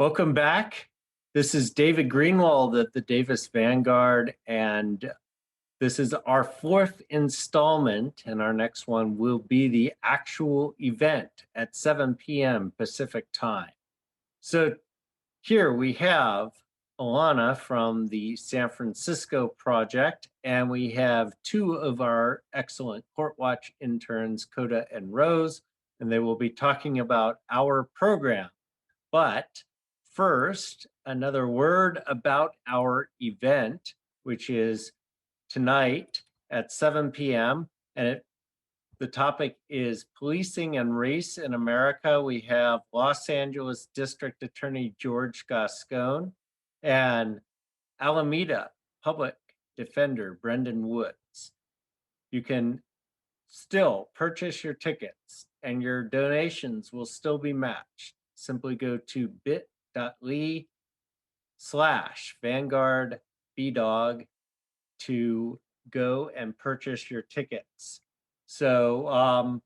Welcome back. This is David Greenwald at the Davis Vanguard, and this is our fourth installment, and our next one will be the actual event at 7 p.m. Pacific time. So here we have Alana from the San Francisco project, and we have two of our excellent Court Watch interns, Koda and Rose, and they will be talking about our program. But first, another word about our event, which is tonight at 7 p.m. And the topic is Policing and Race in America. We have Los Angeles District Attorney George Gascon and Alameda Public Defender Brendan Woods. You can still purchase your tickets and your donations will still be matched. Simply go to bit.ly/VanguardBdog to go and purchase your tickets. So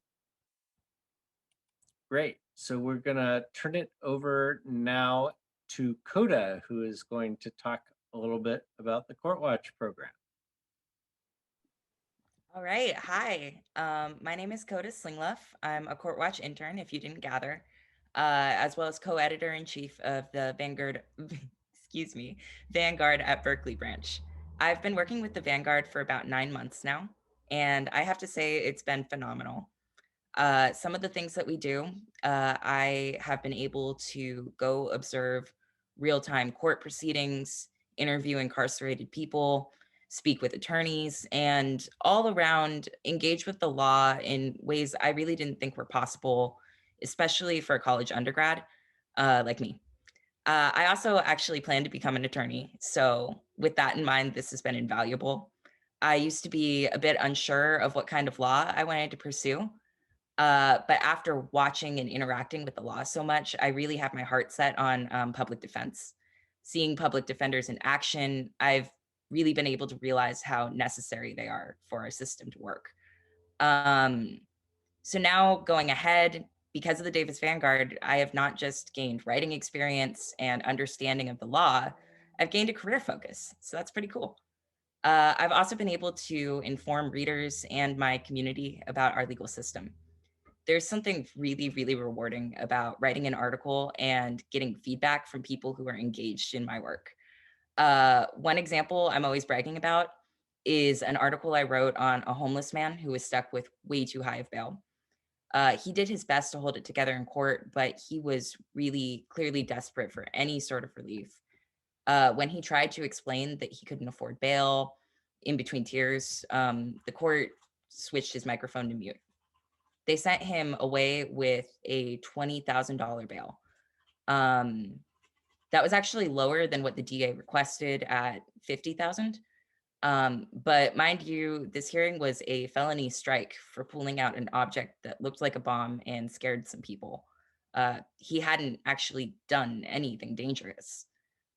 great. So we're gonna turn it over now to Koda, who is going to talk a little bit about the Court Watch program. All right, hi. My name is Koda Slingluff. I'm a Court Watch intern, if you didn't gather, as well as co-editor-in-chief of the Vanguard, Vanguard at Berkeley branch. I've been working with the Vanguard for about 9 months now, and I have to say it's been phenomenal. Some of the things that we do, I have been able to go observe real-time court proceedings, interview incarcerated people, speak with attorneys, and all around engage with the law in ways I really didn't think were possible, especially for a college undergrad like me. I also actually plan to become an attorney. So with that in mind, this has been invaluable. I used to be a bit unsure of what kind of law I wanted to pursue. But after watching and interacting with the law so much, I really have my heart set on public defense. Seeing public defenders in action, I've really been able to realize how necessary they are for our system to work. So now going ahead, because of the Davis Vanguard, I have not just gained writing experience and understanding of the law, I've gained a career focus. So that's pretty cool. I've also been able to inform readers and my community about our legal system. There's something really, really rewarding about writing an article and getting feedback from people who are engaged in my work. One example I'm always bragging about is an article I wrote on a homeless man who was stuck with way too high of bail. He did his best to hold it together in court, but he was really clearly desperate for any sort of relief. When he tried to explain that he couldn't afford bail in between tears, the court switched his microphone to mute. They sent him away with a $20,000 bail. That was actually lower than what the DA requested at $50,000. But mind you, this hearing was a felony strike for pulling out an object that looked like a bomb and scared some people. He hadn't actually done anything dangerous.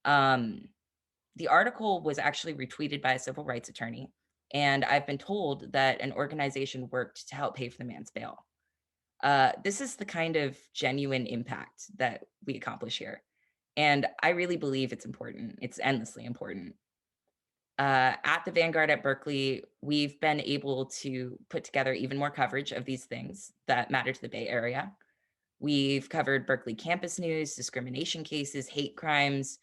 The article was actually retweeted by a civil rights attorney, and I've been told that an organization worked to help pay for the man's bail. This is the kind of genuine impact that we accomplish here. And I really believe it's important. It's endlessly important. At the Vanguard at Berkeley, we've been able to put together even more coverage of these things that matter to the Bay Area. We've covered Berkeley campus news, discrimination cases, hate crimes,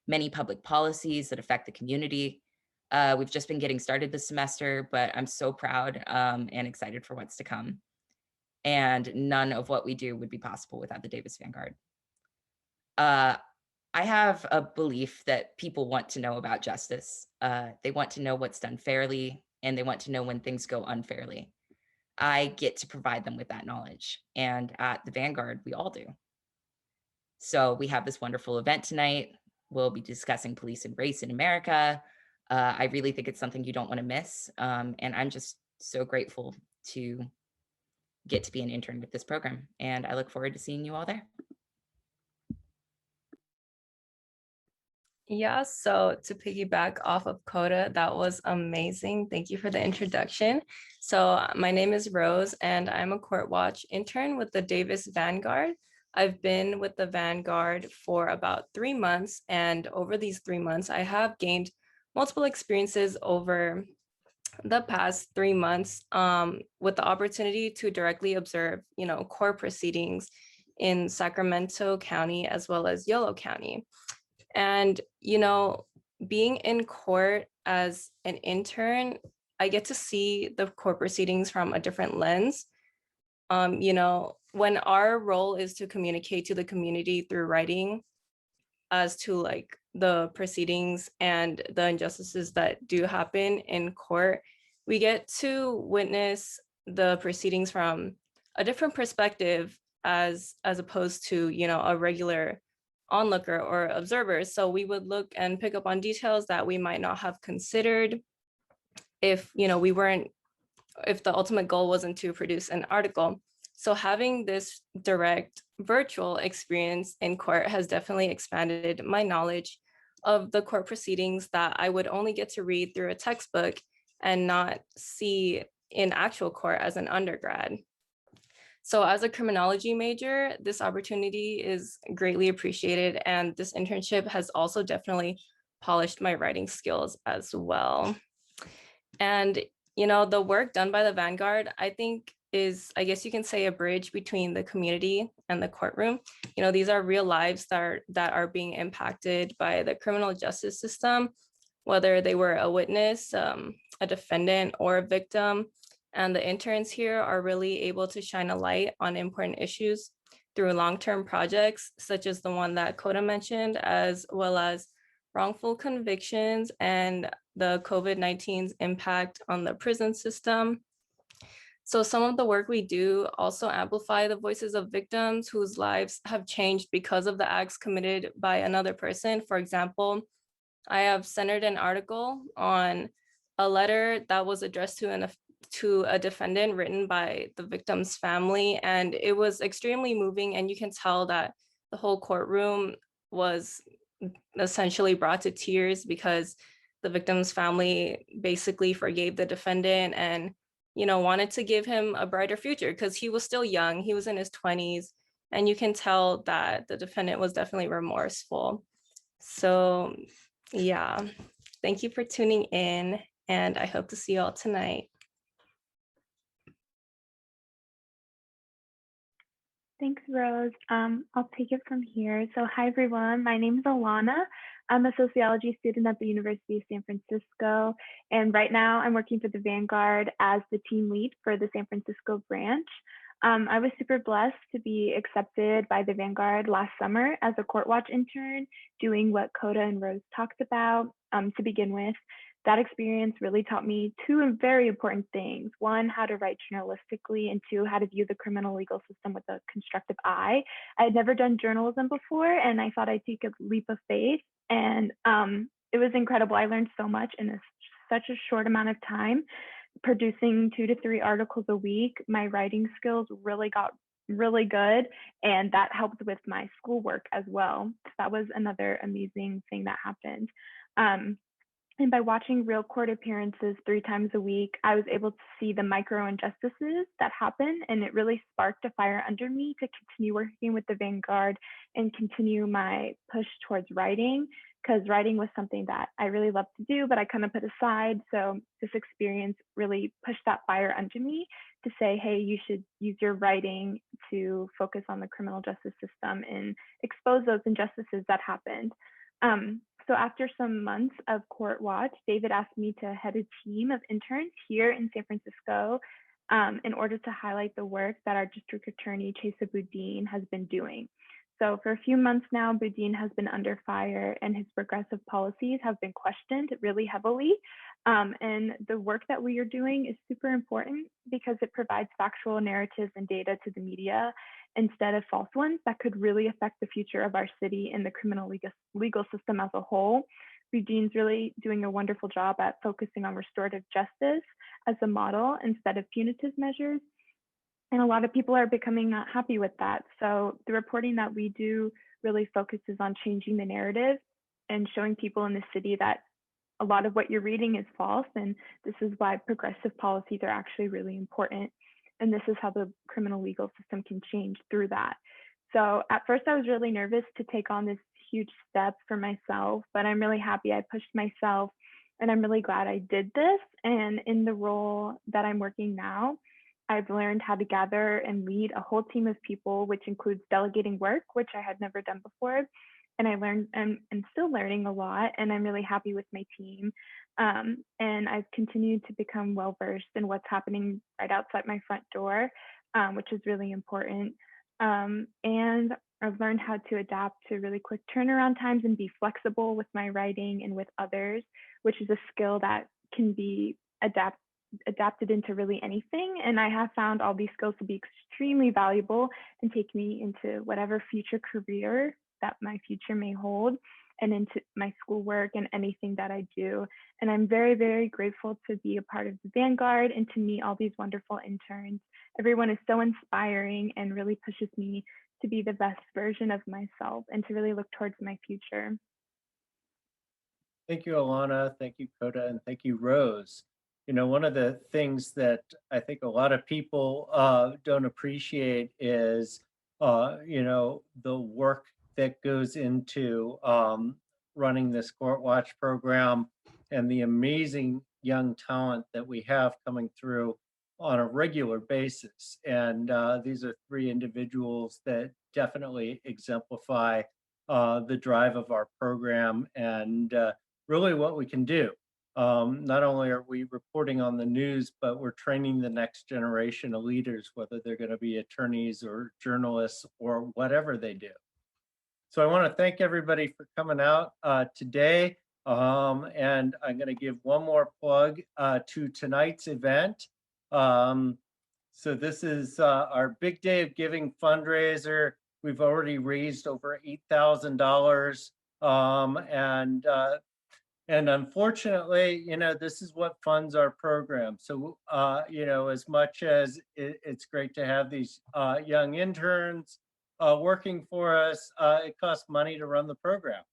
many public policies that affect the community. We've just been getting started this semester, but I'm so proud and excited for what's to come. And none of what we do would be possible without the Davis Vanguard. I have a belief that people want to know about justice. They want to know what's done fairly, and they want to know when things go unfairly. I get to provide them with that knowledge, and at the Vanguard, we all do. So we have this wonderful event tonight. We'll be discussing police and race in America. I really think it's something you don't want to miss, and I'm just so grateful to get to be an intern with this program, and I look forward to seeing you all there. Yeah, so to piggyback off of Koda, that was amazing. Thank you for the introduction. So my name is Rose, and I'm a Court Watch intern with the Davis Vanguard. I've been with the Vanguard for about 3 months, and over these 3 months, I have gained multiple experiences over the past 3 months with the opportunity to directly observe, court proceedings in Sacramento County as well as Yolo County. And, being in court as an intern, I get to see the court proceedings from a different lens. When our role is to communicate to the community through writing as to like the proceedings and the injustices that do happen in court, we get to witness the proceedings from a different perspective as opposed to, a regular onlooker or observer. So we would look and pick up on details that we might not have considered if, if the ultimate goal wasn't to produce an article. So having this direct virtual experience in court has definitely expanded my knowledge of the court proceedings that I would only get to read through a textbook and not see in actual court as an undergrad. So as a criminology major, this opportunity is greatly appreciated, and this internship has also definitely polished my writing skills as well. And the work done by the Vanguard, I think, is, I guess you can say, a bridge between the community and the courtroom. These are real lives that are being impacted by the criminal justice system, whether they were a witness, a defendant, or a victim. And the interns here are really able to shine a light on important issues through long-term projects, such as the one that Koda mentioned, as well as wrongful convictions and the COVID-19's impact on the prison system. So some of the work we do also amplify the voices of victims whose lives have changed because of the acts committed by another person. For example, I have centered an article on a letter that was addressed to a defendant written by the victim's family, and it was extremely moving, and you can tell that the whole courtroom was essentially brought to tears because the victim's family basically forgave the defendant and wanted to give him a brighter future because he was still young. He was in his 20s, and you can tell that the defendant was definitely remorseful. So yeah, thank you for tuning in, and I hope to see you all tonight. Thanks, Rose. I'll take it from here. So hi, everyone. My name is Alana. I'm a sociology student at the University of San Francisco. And right now I'm working for the Vanguard as the team lead for the San Francisco branch. I was super blessed to be accepted by the Vanguard last summer as a court watch intern, doing what Koda and Rose talked about to begin with. That experience really taught me two very important things. One, how to write journalistically, and two, how to view the criminal legal system with a constructive eye. I had never done journalism before, and I thought I'd take a leap of faith. And it was incredible. I learned so much in such a short amount of time, producing 2 to 3 articles a week. My writing skills really got really good, and that helped with my schoolwork as well. So that was another amazing thing that happened. And by watching real court appearances 3 times a week, I was able to see the micro injustices that happen, and it really sparked a fire under me to continue working with the Vanguard and continue my push towards writing, because writing was something that I really loved to do, but I kind of put aside. So this experience really pushed that fire under me to say, hey, you should use your writing to focus on the criminal justice system and expose those injustices that happened. So after some months of court watch, David asked me to head a team of interns here in San Francisco in order to highlight the work that our district attorney, Chesa Boudin, has been doing. So for a few months now, Boudin has been under fire, and his progressive policies have been questioned really heavily. And the work that we are doing is super important because it provides factual narratives and data to the media instead of false ones that could really affect the future of our city and the criminal legal system as a whole. Boudin's really doing a wonderful job at focusing on restorative justice as a model instead of punitive measures. And a lot of people are becoming not happy with that. So the reporting that we do really focuses on changing the narrative and showing people in the city that a lot of what you're reading is false. And this is why progressive policies are actually really important. And this is how the criminal legal system can change through that. So at first I was really nervous to take on this huge step for myself, but I'm really happy I pushed myself and I'm really glad I did this. And in the role that I'm working now, I've learned how to gather and lead a whole team of people, which includes delegating work, which I had never done before. And I learned and still learning a lot, and I'm really happy with my team. And I've continued to become well versed in what's happening right outside my front door, which is really important. And I've learned how to adapt to really quick turnaround times and be flexible with my writing and with others, which is a skill that can be adapted into really anything. And I have found all these skills to be extremely valuable and take me into whatever future career that my future may hold, and into my schoolwork and anything that I do. And I'm very, very grateful to be a part of the Vanguard and to meet all these wonderful interns. Everyone is so inspiring and really pushes me to be the best version of myself and to really look towards my future. Thank you, Alana. Thank you, Koda, and thank you, Rose. You know, one of the things that I think a lot of people don't appreciate is, you know, the work that goes into running this Court Watch program and the amazing young talent that we have coming through on a regular basis. And these are three individuals that definitely exemplify the drive of our program and really what we can do. Not only are we reporting on the news, but we're training the next generation of leaders, whether they're going to be attorneys or journalists or whatever they do. So I want to thank everybody for coming out today. And I'm going to give one more plug to tonight's event. So this is our Big Day of Giving fundraiser. We've already raised over $8,000. And unfortunately, you know, this is what funds our program. So, you know, as much as it's great to have these young interns working for us, it costs money to run the program.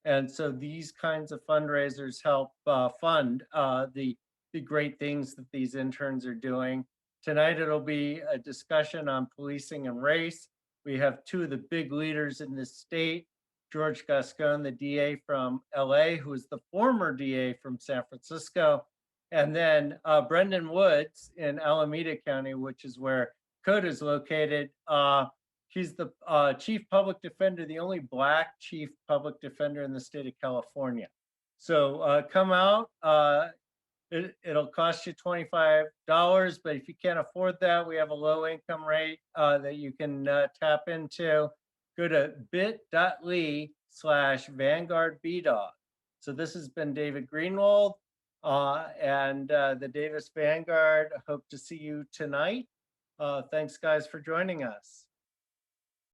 And so these kinds of fundraisers help fund the great things that these interns are doing. Tonight, it'll be a discussion on policing and race. We have two of the big leaders in this state, George Gascon, the DA from LA, who is the former DA from San Francisco, and then Brendan Woods in Alameda County, which is where Koda is located. He's the chief public defender, the only Black chief public defender in the state of California. So come out. It'll cost you $25, but if you can't afford that, we have a low income rate that you can tap into. Go to bit.ly/VanguardBDOG. So this has been David Greenwald and the Davis Vanguard. Hope to see you tonight. Thanks, guys, for joining us.